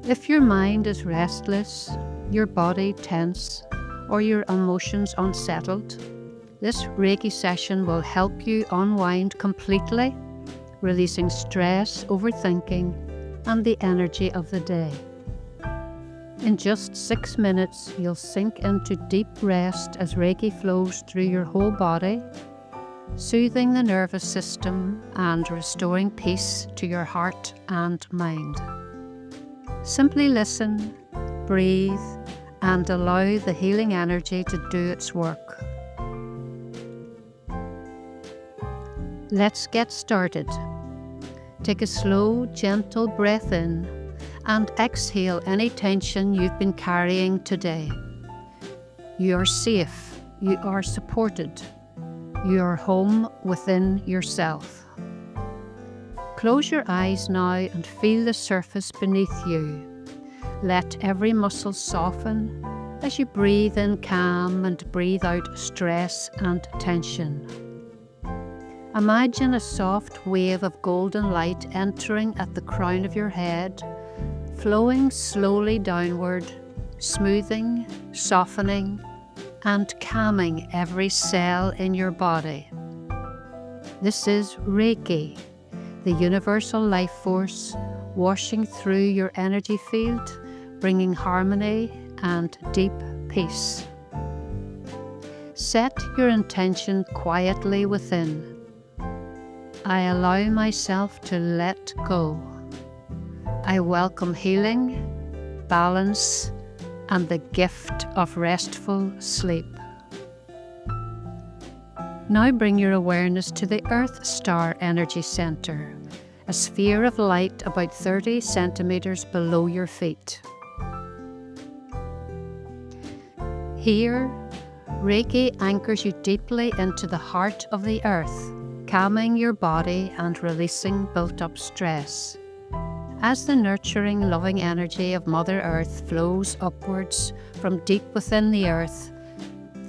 If your mind is restless, your body tense, or your emotions unsettled, this Reiki session will help you unwind completely, releasing stress, overthinking, and the energy of the day. In just 6 minutes, you'll sink into deep rest as Reiki flows through your whole body, soothing the nervous system and restoring peace to your heart and mind. Simply listen, breathe, and allow the healing energy to do its work. Let's get started. Take a slow, gentle breath in and exhale any tension you've been carrying today. You are safe, you are supported, you are home within yourself. Close your eyes now and feel the surface beneath you. Let every muscle soften as you breathe in calm and breathe out stress and tension. Imagine a soft wave of golden light entering at the crown of your head, flowing slowly downward, smoothing, softening, and calming every cell in your body. This is Reiki, the universal life force washing through your energy field, bringing harmony and deep peace. Set your intention quietly within. I allow myself to let go. I welcome healing, balance, and the gift of restful sleep. Now bring your awareness to the Earth Star Energy Center, a sphere of light about 30 centimeters below your feet. Here, Reiki anchors you deeply into the heart of the earth, calming your body and releasing built-up stress. As the nurturing, loving energy of Mother Earth flows upwards from deep within the earth,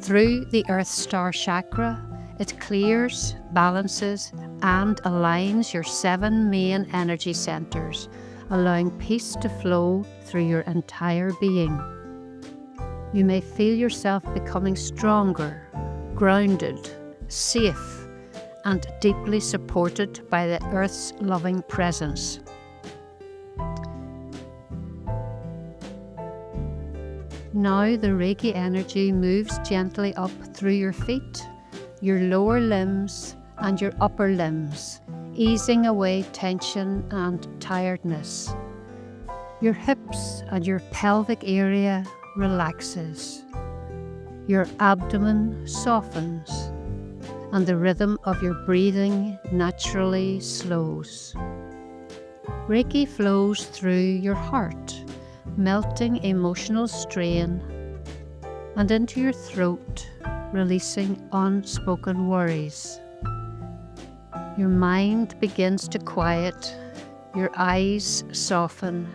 through the Earth Star Chakra, it clears, balances, and aligns your 7 main energy centers, allowing peace to flow through your entire being. You may feel yourself becoming stronger, grounded, safe, and deeply supported by the Earth's loving presence. Now the Reiki energy moves gently up through your feet, your lower limbs, and your upper limbs, easing away tension and tiredness. Your hips and your pelvic area relaxes. Your abdomen softens, and the rhythm of your breathing naturally slows. Reiki flows through your heart, melting emotional strain, and into your throat, releasing unspoken worries. Your mind begins to quiet, your eyes soften,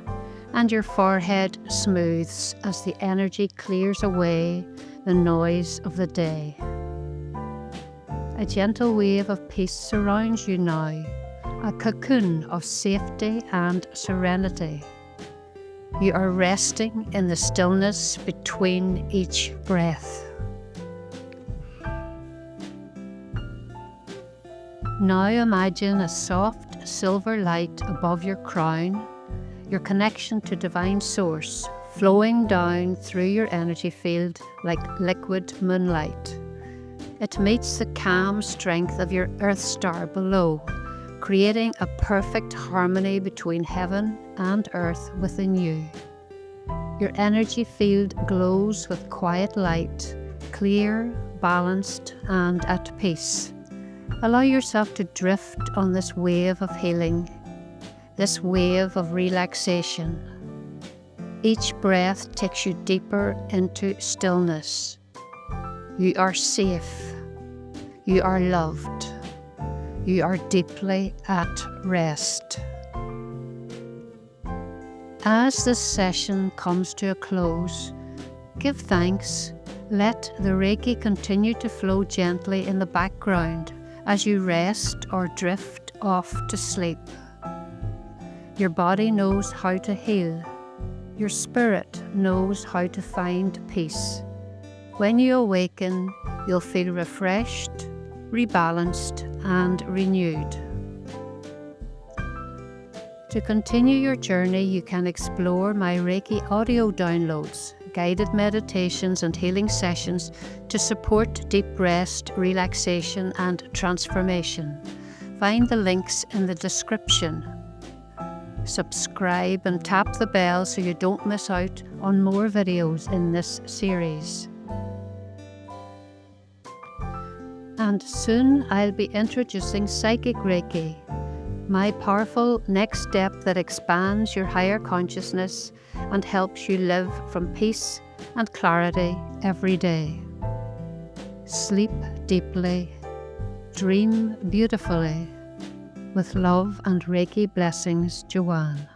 and your forehead smooths as the energy clears away the noise of the day. A gentle wave of peace surrounds you now, a cocoon of safety and serenity. You are resting in the stillness between each breath. Now imagine a soft silver light above your crown, your connection to Divine Source flowing down through your energy field like liquid moonlight. It meets the calm strength of your Earth Star below, creating a perfect harmony between heaven and earth within you. Your energy field glows with quiet light, clear, balanced, and at peace. Allow yourself to drift on this wave of healing, this wave of relaxation. Each breath takes you deeper into stillness. You are safe. You are loved. You are deeply at rest. As this session comes to a close, give thanks. Let the Reiki continue to flow gently in the background as you rest or drift off to sleep. Your body knows how to heal. Your spirit knows how to find peace. When you awaken, you'll feel refreshed, rebalanced, and renewed. To continue your journey, you can explore my Reiki audio downloads, guided meditations and healing sessions to support deep rest, relaxation, and transformation. Find the links in the description. Subscribe and tap the bell so you don't miss out on more videos in this series. And soon I'll be introducing Psychic Reiki, my powerful next step that expands your higher consciousness and helps you live from peace and clarity every day. Sleep deeply, dream beautifully. With love and Reiki blessings, Joanne.